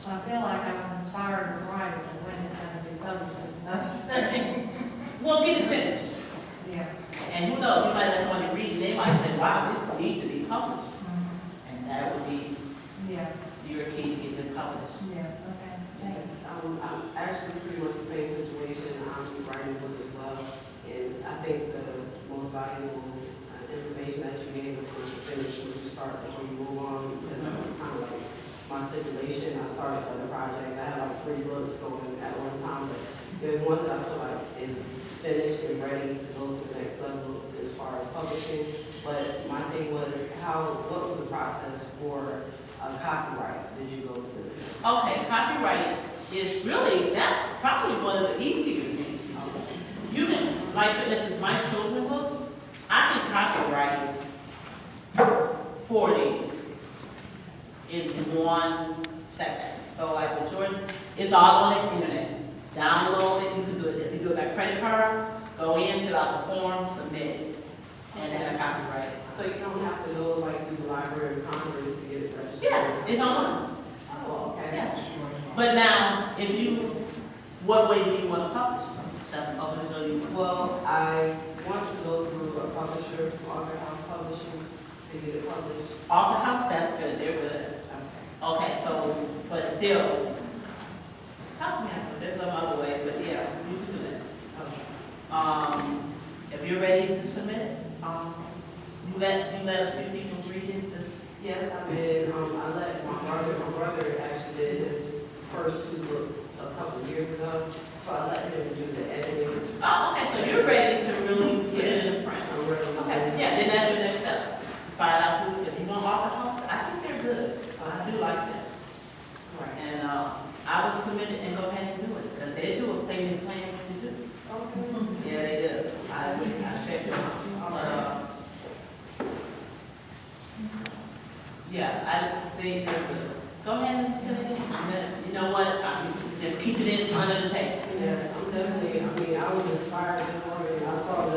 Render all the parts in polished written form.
I feel like I was inspired to write it, but when it's gonna be published is another thing. Well, get it finished. Yeah. And who knows, you might let somebody read it, they might say, wow, this needs to be published. And that would be Yeah, your key to get it published. yeah, okay, thank you. I'm actually pretty much the same situation. I'm writing a book as well, and I think the most valuable information that you gave us was to finish what you start before you move on, because that was kind of like my stipulation. I started other projects. I had like 3 books going at one time, but there's one that I feel like is finished and ready to go to the next level as far as publishing. But my thing was, what was the process for copyright? Did you go through? Okay, copyright is really, that's probably one of the easier things. You can, like for instance, my children's books, I can copyright 40 in one section. So like with Jordan, it's all on the internet. Download it, you can do it. If you do it by credit card, go in, fill out the form, submit it, and then I copyright it. So you don't have to go like through the Library of Congress to get it registered? Yeah, it's online. Oh, okay. Yeah. But now, what way do you want to publish? Self-publish or you? Well, I want to go through a publisher, Author House Publishing, to get it published. Author House, that's good, they're good. Okay. Okay, so, but still, help me out, there's some other way, but yeah, you can do that. Okay. If you're ready to submit, you let a few people read it, this. Yes, I did. I let my brother actually did his first 2 books a couple of years ago, so I let him do the editing. Oh, okay, so you're ready to really put it in the print. I'm ready. Okay, yeah, then that's your next step. Find out who, if you want Author House, I think they're good. I do like them. Right. And I would submit it and go ahead and do it, because they do a payment plan with you too. Okay. Yeah, they do. I checked it out. Yeah, they're good. Go ahead and send it in. You know what, just keep it in under the table. Yes, I'm definitely, I was inspired this morning. I saw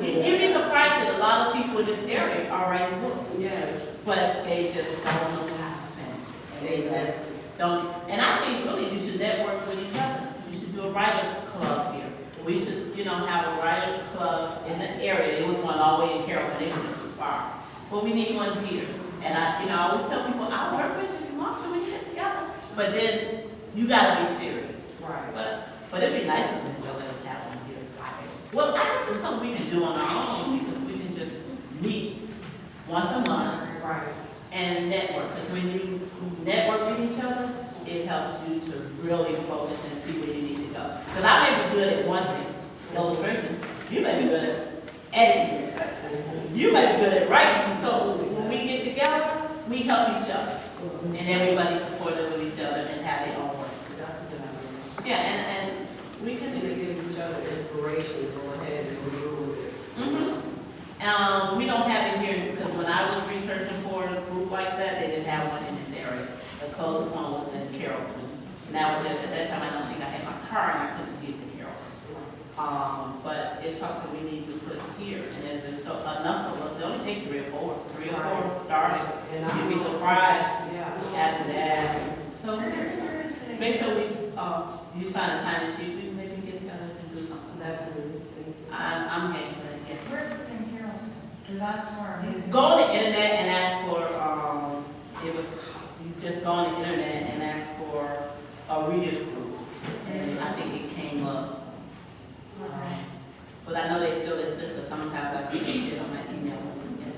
You'd be surprised that a lot of people in this area are writing books, yes. but they just don't know how to finish. And they just don't, and I think really you should network with each other. You should do a writers club here. We should, have a writers club in the area. It was one all the way in Carrollton, they went too far. But we need one here. And I always tell people, I'll work with you if you want to, we can get together. But then, you gotta be serious. Right. But it'd be nice if we could have one here. Well, I guess it's something we can do on our own, because we can just meet once a month Right. and network. Because when you network with each other, it helps you to really focus and see where you need to go. Because I may be good at one thing, illustration. You may be good at editing. You may be good at writing. So when we get together, we help each other. And everybody's supportive of each other and have their own work. That's a good idea. Yeah, and we can And do it gives each other inspiration to go ahead and move with it. We don't have it here because when I was researching for a group like that, they didn't have one in this area. The closest one was in Carrollton. And that was just, at that time, I don't think I had my car and I couldn't get to Carrollton. But it's something we need to put here. And if there's enough of us, it only take 3 or 4. 3 or 4 starting. And You'd be surprised Yeah. after that. So make sure you sign a sign sheet. We maybe get together and do something. Definitely. I'm game for that, yes. Where's it in Carrollton? Because that's where I'm. Go on the internet and ask for, you just go on the internet and ask for a readers group. And I think it came up. But I know they still exist, because sometimes I see it on my email. Yes.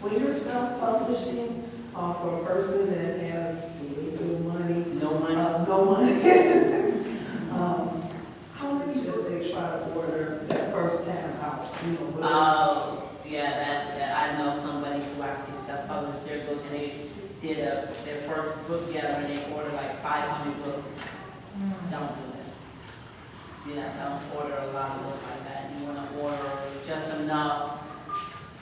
When you're self-publishing, for a person that has little money, No money. no money, how many does they try to order that first time out? Oh, yeah, that I know somebody who actually self-published their book, and they did their first book together, and they ordered like 500 books. Don't do that. Don't order a lot of books like that. You want to order just enough,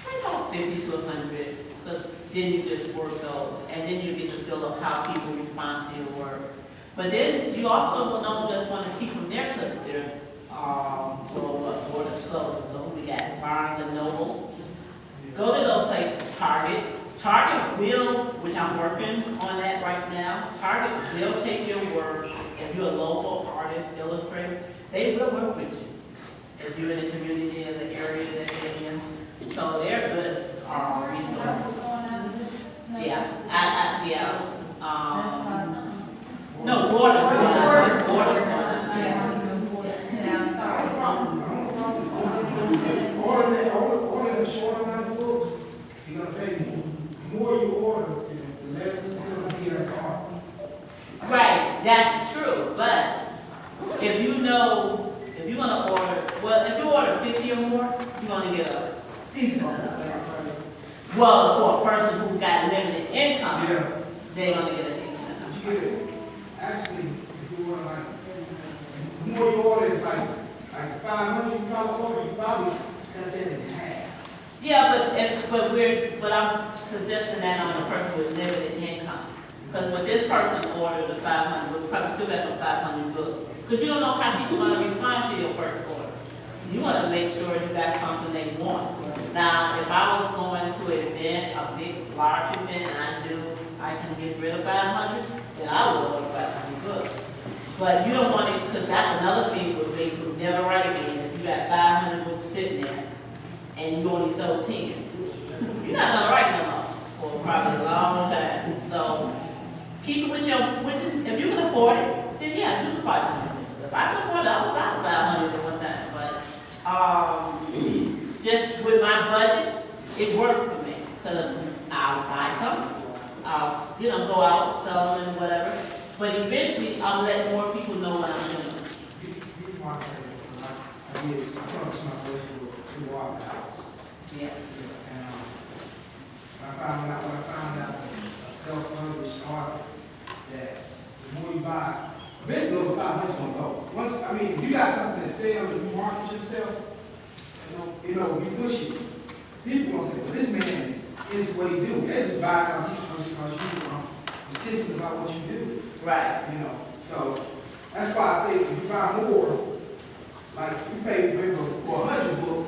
say about 50 to 100, because then you just work those, and then you get to feel of how people respond to your work. But then you also don't just want to keep them there, because they're order slow. So we got Barnes and Noble. Go to those places, Target, Target will, which I'm working on that right now, Target will take your work. If you're a local artist, illustrator, they will work with you. If you're in the community in the area that they're in. So they're good, resources. Yeah, no, water's going on. Water's going on. Order a short amount of books, you're gonna pay more. The more you order, the less it's gonna be as hard. Right, that's true, but if you know, if you're gonna order, well, if you order 50 or more, you're gonna get a decent amount. Well, for a person who's got limited income, Yeah. they're gonna get a decent amount. You get it. Actually, if you order the more you order, it's like 500, you probably cut that in half. Yeah, but I'm suggesting that on a person with limited income. Because with this person ordered the 500 books, probably still got some 500 books. Because you don't know how people are gonna respond to your first order. You wanna make sure you got something they want. Now, if I was going to an event, a big, large event, and I knew I can get rid of 500, then I would order 500 books. But you don't want it, because that's another thing with me, who never write again. If you got 500 books sitting there, and you only sold 10, you're not gonna write them up for probably a long time. So keep it with your, if you can afford it, then yeah, do 500. If I can afford it, I would buy 500 at one time. But just with my budget, it worked for me because I'll buy some, I'll go out, sell them and whatever. But eventually, I'll let more people know what I'm doing. This is why I say this. I talked to my first to walk the house. Yeah. And when I found out a self-published art, that the more you buy, eventually those 500's gonna go. If you got something that sells and you market yourself, you push it. People gonna say, well, this man is into what he do. They just buy because you insistent about what you do. Right. So that's why I say if you buy more, like you pay for 100 books,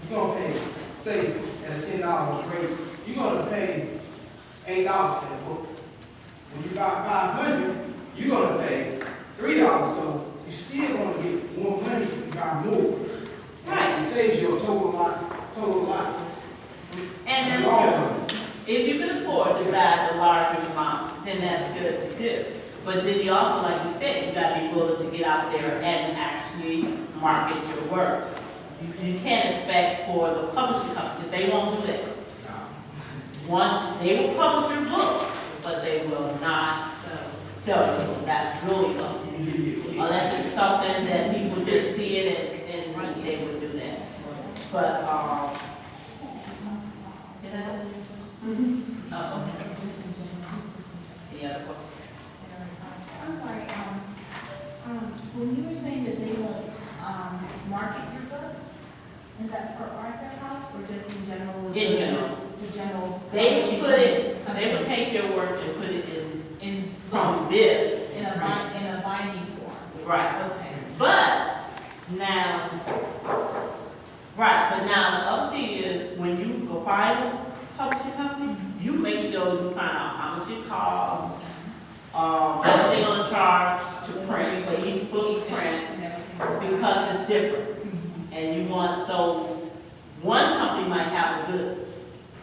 you're gonna pay, say at a $10 rate, you're gonna pay $8 for that book. When you buy 500, you're gonna pay $3. So you still gonna get more money if you buy more. Right. It saves you a total lot. And that's true. If you can afford to buy the larger amount, then that's good to do. But then you also, like you said, you got to be willing to get out there and actually market your work. You can't expect for the publishing company, they won't do that. Once they will publish your book, but they will not sell your book. That's really up to you. Unless it's something that people just see it and run, they would do that. But okay. Any other questions? I'm sorry, when you were saying that they won't, market your book, is that for Arthur House or just in general? In general. The general. They would take your work and put it in from this. In a binding form. Right. Okay. But now the other thing is when you go find a publishing company, you make sure you find out how much it costs, what they're gonna charge to print, for each book print, because it's different. And you want, so one company might have a good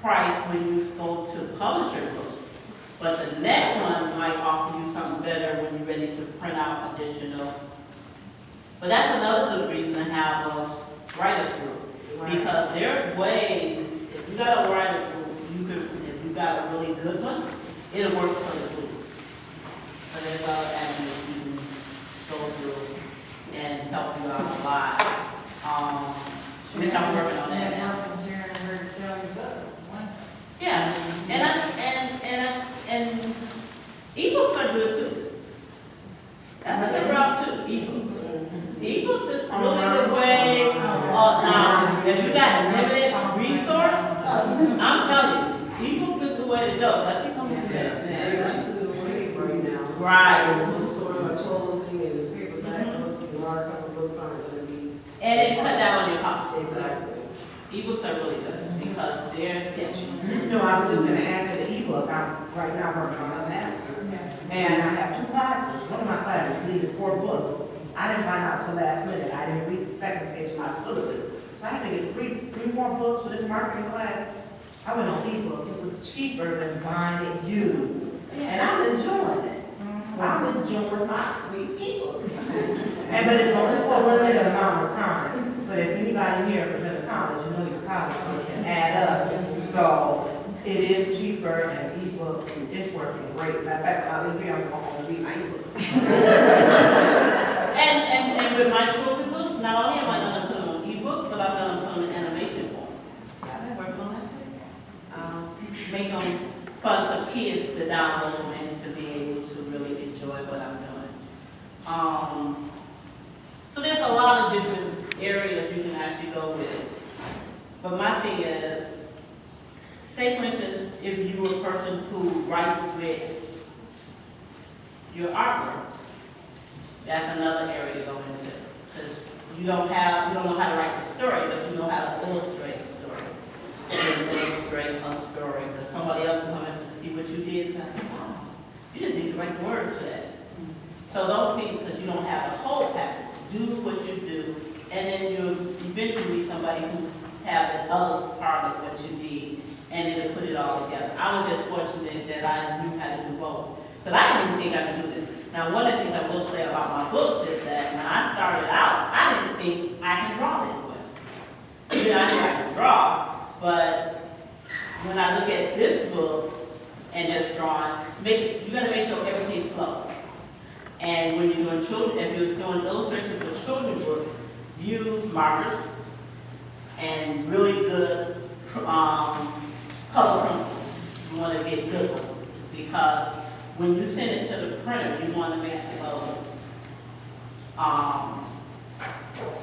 price when you go to publish your book, but the next one might offer you something better when you're ready to print out additional. But that's another good reason to have a writer's group. Because there's ways, if you got a writer's group, if you got a really good one, it'll work for the group. But there's other avenues you can go through and help you out a lot. Which I'm working on that now. Yeah, and ebooks are good too. That's a good route too, ebooks. Ebooks is really the way, now, if you got limited resource, I'm telling you, ebooks is the way to go. Let people do that. That's the new wave right now. Right. Most stores are closing and paperback books and hardcover books aren't going to be. And it cut down on your costs. Exactly. Ebooks are really good because they're, No, I was just gonna add to the ebook. I'm right now working on a master's. And I have 2 classes. One of my classes needed 4 books. I didn't find out till last minute. I didn't read the second page of my syllabus. So I had to get three more books for this marketing class. I went on ebook. It was cheaper than buying it used. And I'm enjoying it. I'm enjoying my 3 ebooks. But it's only for a limited amount of time. But if anybody here has been to college, you know your college fees can add up. So it is cheaper and ebook is working great. Matter of fact, I'll leave here, I'm going to read my ebooks. And with my children's books, not only am I gonna put them on ebooks, but I'm gonna put them in animation form. So I've been working on that too. Make them fun for kids to download and to be able to really enjoy what I'm doing. So there's a lot of different areas you can actually go with. But my thing is, say for instance, if you're a person who writes with your artwork, that's another area to go into. Because you don't know how to write the story, but you know how to illustrate the story. You can illustrate a story, because somebody else will come in and see what you did, and like, oh, you just need to write the words to that. So don't think because you don't have the whole package. Do what you do, and then you'll eventually somebody who have the other part of what you need, and it'll put it all together. I was just fortunate that I knew how to do both. Because I didn't even think I could do this. Now, one of the things I will say about my books is that when I started out, I didn't think I could draw this well. You know, I think I could draw, but when I look at this book and just drawing, you gotta make sure everything flows. And when you're doing if you're doing illustrations for children's books, use markers and really good color pencils. You want to get good ones because when you send it to the printer, you want to make it low. Let's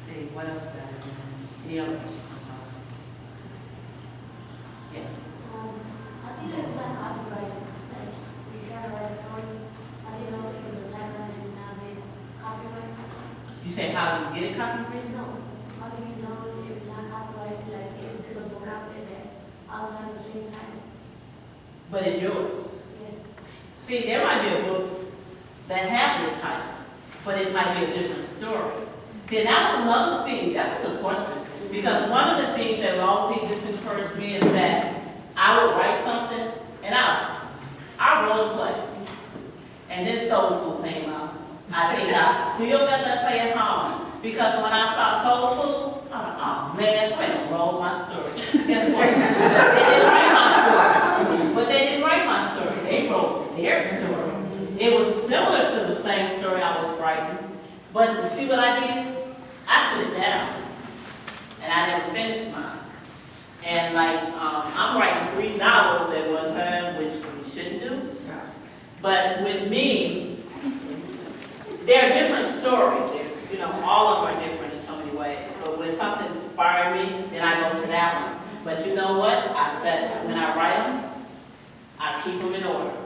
see, what else did I do? Any other questions? Yes. I think it was like copyright, like you share a story. I didn't know it was a timeline and now they copyright. You say how do you get it copyrighted? No, how do you know if it's not copyright? Like if there's a book out there that outlines the same time. But it's yours. Yes. See, there might be a book that has this title, but it might be a different story. See, and that was another thing. That's a good question. Because one of the things that will always disencourage me is that I would write something and I wrote a play. And then Soul Food came out. I think I still got that play at home. Because when I saw Soul Food, I was like, oh man, I'm going to roll my story. Guess what? They didn't write my story. But they didn't write my story. They wrote their story. It was similar to the same story I was writing. But see what I did? I put it down. And I never finished mine. And like, I'm writing 3 novels at one time, which we shouldn't do. But with me, they're different stories. You know, all of them are different in so many ways. So when something inspired me, then I go to that one. But you know what? I said, when I write them, I keep them in order.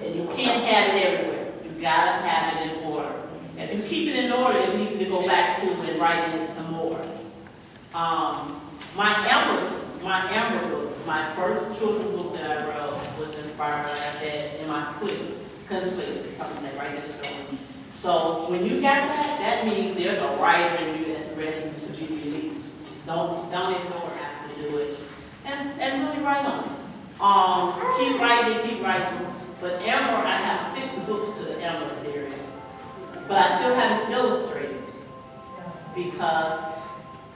And you can't have it everywhere. You gotta have it in order. If you keep it in order, it's easy to go back to and write it some more. My Amber book, my first children's book that I wrote was inspired, like I said, in my sleep. Couldn't sleep, something that write this story. So when you got that, that means there's a writer in you that's ready to be released. Don't ignore after to do it. And really write on it. Keep writing. But Amber, I have 6 books to the Amber series. But I still haven't illustrated because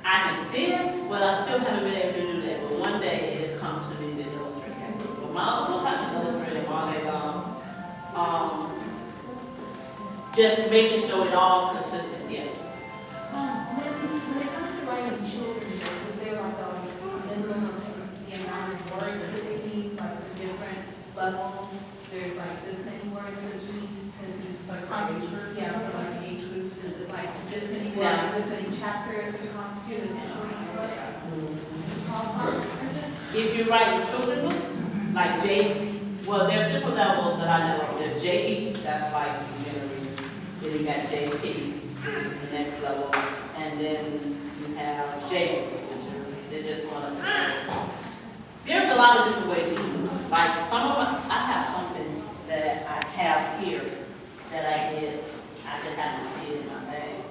I can see it, but I still haven't been able to do that. But one day it'll come to me to illustrate that book. But my other books, I can illustrate them all day long. Just making sure it all consistent, yeah. When it comes to writing children's books, is there like a minimum of the amount of words that they need, like for different levels? There's like this many words for each, for age group, yeah, for like age groups, is it like this many words, or this many chapters to constitute as a children's book? If you write children's books, like well, there are different levels that I know. There's JE, that's like beginner reading. Then you got JP, the next level, and then you have J, which is just one of them. There's a lot of different ways you can do it. Like some of us, I have something that I have here that I did. I just haven't seen it in my bag.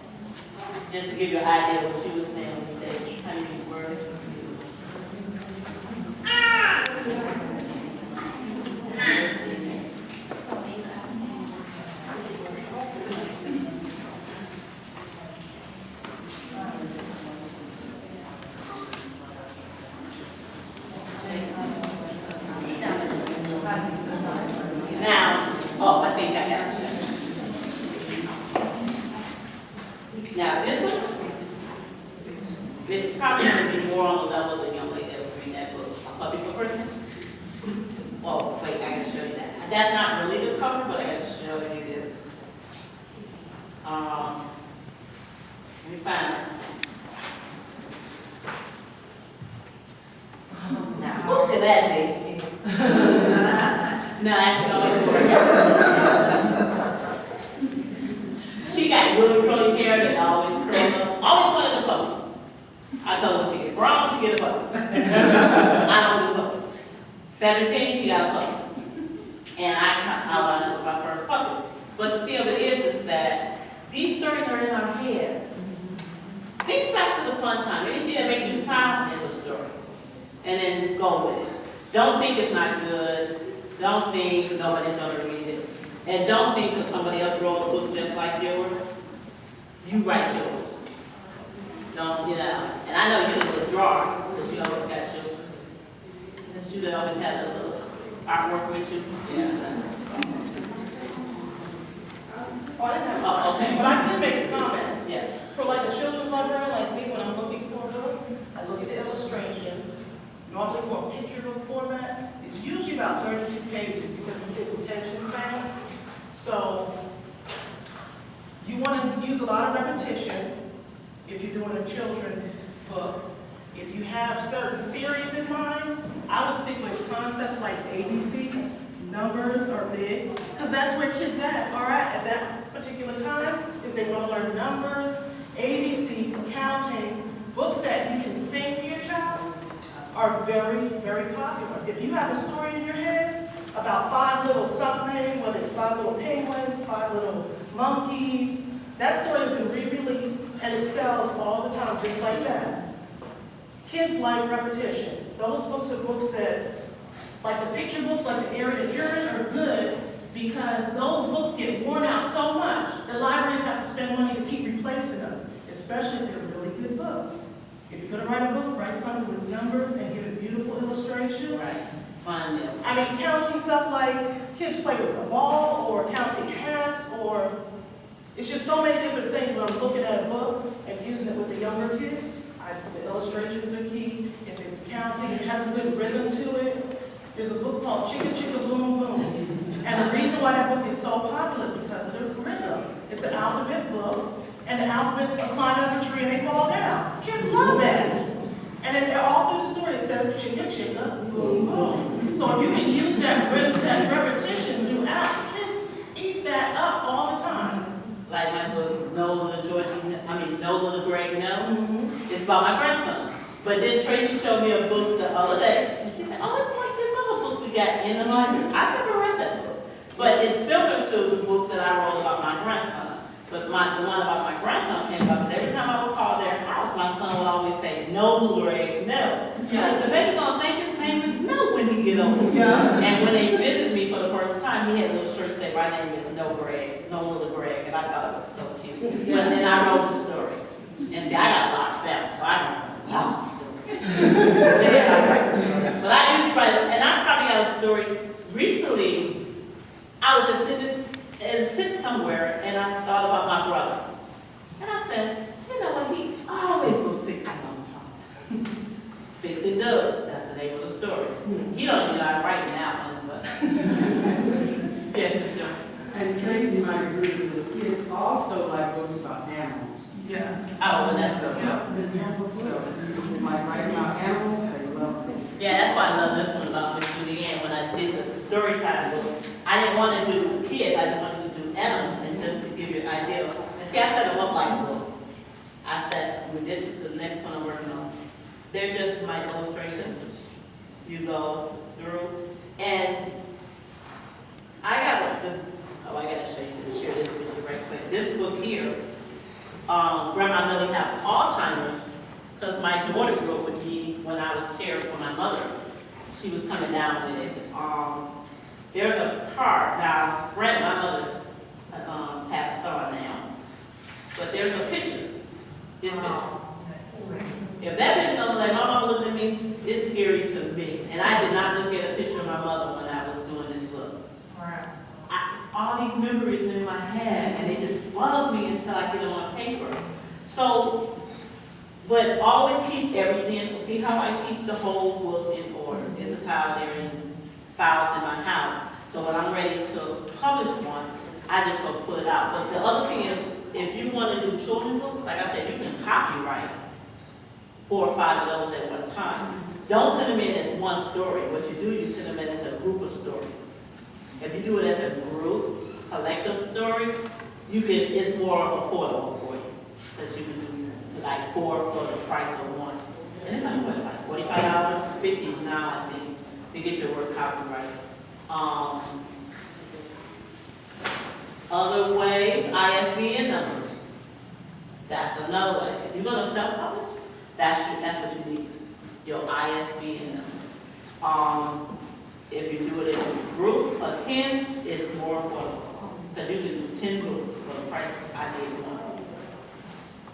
Just to give you an idea of what she was saying when you said 800 words. Now, oh, I think I got it. Now, this one, it's probably going to be more on the level of the young lady that was reading that book, A Puppy for Christmas. Oh, wait, I gotta show you that. That's not really the cover, but I gotta show you this. Let me find it. Now, look at that baby. No, actually, she got really curly hair that always curls up. Always wanted a puppy. I told her she get grown, she get a puppy. I don't do puppies. 17, she got a puppy. And I lined up with my first puppy. But the deal is that these stories are in our heads. Think back to the fun time. Anything that makes you smile is a story. And then go with it. Don't think it's not good. Don't think nobody's going to read it. And don't think that somebody else wrote a book just like yours. You write yours. Don't, you know. And I know you do a drawer, because you always got your, you always have a little artwork with you. Yeah. Oh, okay. But I can make a comment. Yeah. For like a children's library, like me, when I'm looking for a book, I look at the illustrations. Normally for a picture book format, it's usually about 32 pages because of kids' attention spans. So you want to use a lot of repetition if you're doing a children's book. If you have certain series in mind, I would stick with concepts like ABCs, numbers are big, because that's where kids are at that particular time, is they want to learn numbers, ABCs, counting. Books that you can sing to your child are very, very popular. If you have a story in your head about 5 little something, whether it's 5 little penguins, 5 little monkeys, that story has been re-released and it sells all the time just like that. Kids like repetition. Those books are books that, like the picture books, like the area that you're in, are good because those books get worn out so much, the libraries have to spend money to keep replacing them, especially if they're really good books. If you're going to write a book, write something with numbers and give it beautiful illustrations. Right. Fun, yeah. I mean, counting stuff like kids play with a ball or counting hats or it's just so many different things when I'm looking at a book and using it with the younger kids. The illustrations are key. If it's counting, it has a good rhythm to it. There's a book called Chicka Chicka Boom Boom. And the reason why that book is so popular is because of the rhythm. It's an alphabet book, and the alphabets are climbing up a tree and they fall down. Kids love that. And then all through the story it says Chicka Chicka Boom Boom. So if you can use that repetition throughout, kids eat that up all the time. Like my book, No Little Greg, No. It's about my grandson. But then Tracy showed me a book the other day, and she said, oh, it's like this other book we got in the library. I've never read that book. But it's similar to the book that I wrote about my grandson. But the one about my grandson came about, because every time I would call their house, my son would always say, No, Greg, No. Yes. The baby's gonna think his name is No when he get older. Yeah. And when they visited me for the first time, he had a little shirt that said, my name is No Greg, No Little Greg, and I thought it was so cute. Yeah. But then I wrote the story. And see, I got a lot of family, so I don't know. But I usually write, and I probably got a story. Recently, I was just sitting somewhere, and I thought about my brother. And I said, you know what, he always was fixing on something. Fixing Doug, that's the name of the story. He don't even know I'm writing that one, but yes, sure. And Tracy might agree with this, kids also like books about animals. Yes. Oh, well, that's so So, like writing about animals, they love them. yeah, that's why I love this one about Miss Julianne. When I did the story time book, I didn't want to do kids, I just wanted to do animals, and just to give you an idea. And see, I set them up like a book. I said, this is the next one I'm working on. They're just my illustrations. You go through. And book here, Grandma Millie has Alzheimer's, because my daughter grew up with me when I was caring for my mother. She was coming down with it. There's a card, now, my mother's passed on now, but there's a picture, this picture. If that picture doesn't like my mom looked at me, it's scary to me. And I did not look at a picture of my mother when I was doing this book. Right. All these memories are in my head, and it just bugs me until I get it on paper. So, but always keep everything, see how I keep the whole book in order. This is how they're in files in my house. So when I'm ready to publish one, I just go put it out. But the other thing is, if you want to do children's books, like I said, you can copyright 4 or 5 of those at one time. Don't send them in as one story. What you do, you send them in as a group of stories. If you do it as a group, collective story, you can. It's more affordable for you because you can do like 4 for the price of one. And it's like what, like $45, $50 now, I think, to get your work copyrighted. Other ways, ISBN numbers. That's another way. If you're going to self-publish, that's what you need, your ISBN number. If you do it in a group of 10, it's more affordable. Because you can do 10 books for the price I did one.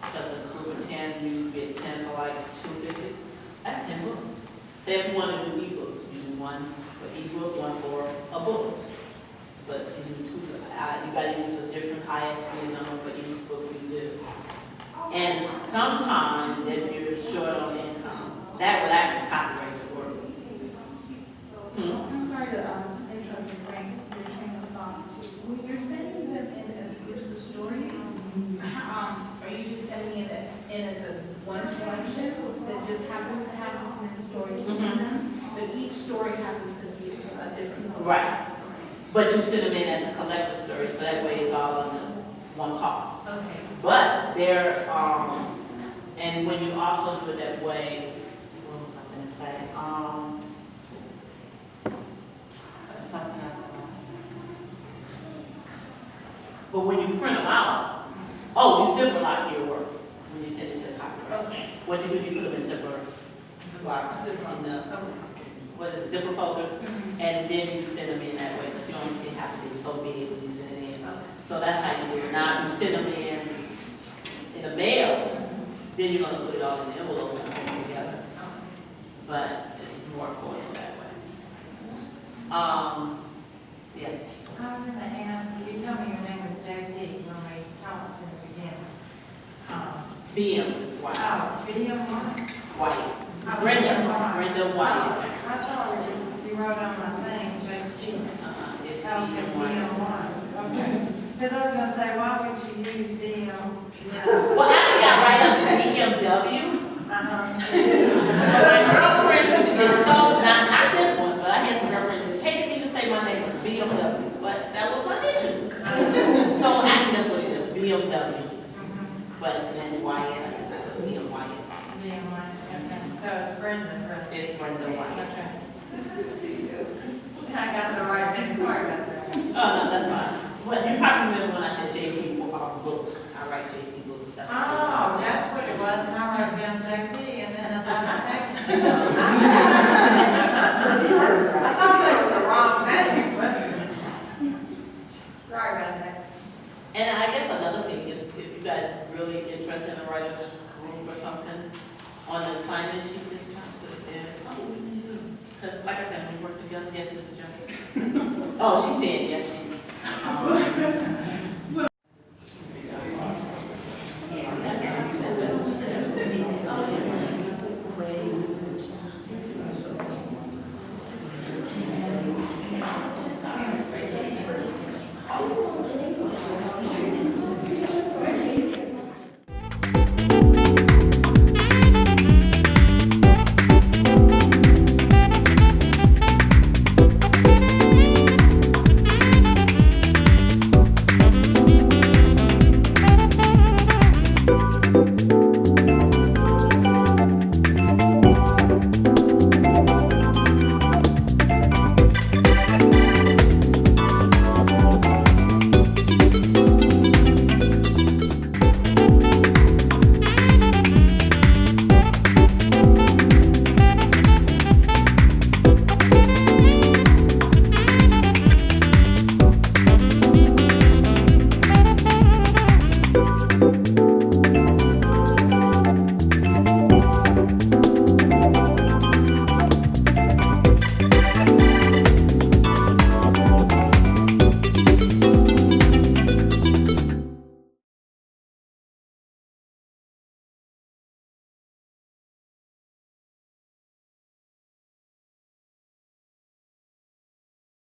Because in a group of 10, you get 10 for like $250. That's 10 books. Say if you want to do ebooks, you do one for ebook, one for a book. But you do 2. You got to use a different ISBN number for each book you do. And sometimes, if you're short on income, that would actually copyright your work. I'm sorry to interrupt your train of thought. When you're sending them in as groups of stories, are you just sending it in as a one collection that just happens to have as many stories in them? But each story happens to be a different book? Right. But you send them in as a collective story, so that way it's all under one cost. Okay. But there, and when you also do it that way, what was I going to say? Something else. But when you print them out, you zipper lock your work when you send it to the copyright. Okay. What you do, you put them in zipper lock in the zipper folders, and then you send them in that way. But you don't have to be so big when you send it in. Okay. So that's how you do it. Now, if you send them in the mail, then you're going to put it all in the envelope and put it together. But it's more affordable that way. Yes. I was going to ask, you told me your name was J.D. when we talked in the beginning. BMWyatt. BMWyatt? Wyatt. Oh, Brenda BMWyatt. Wyatt. I thought it was, you wrote on my thing, J.D. It's Okay, BMWyatt. BMWyatt. Okay. Because I was going to say, why would you use BM? Well, actually, I write up BMW. So my girlfriend used to get so, not this one, but I had a girlfriend that hates me to say my name was BMW, but that was my issue. So actually, that's what it is, BMW. But then Wyatt, I put BMWyatt. BMWyatt, okay. So it's Brenda. It's Brenda Wyatt. Okay. I got the right thing, sorry about that. Oh, no, that's fine. Well, you probably remember when I said JP books. I write JP books. That's Oh, that's what it was, and I wrote down J.D. and then I thought that was the wrong name, but sorry about that. And I guess another thing, if you guys are really interested in a writer's room or something, on the assignment sheet this time, put it there. Oh, what do you do? Because like I said, when we work together, yes, Mr. Jones. Oh, she's saying yes.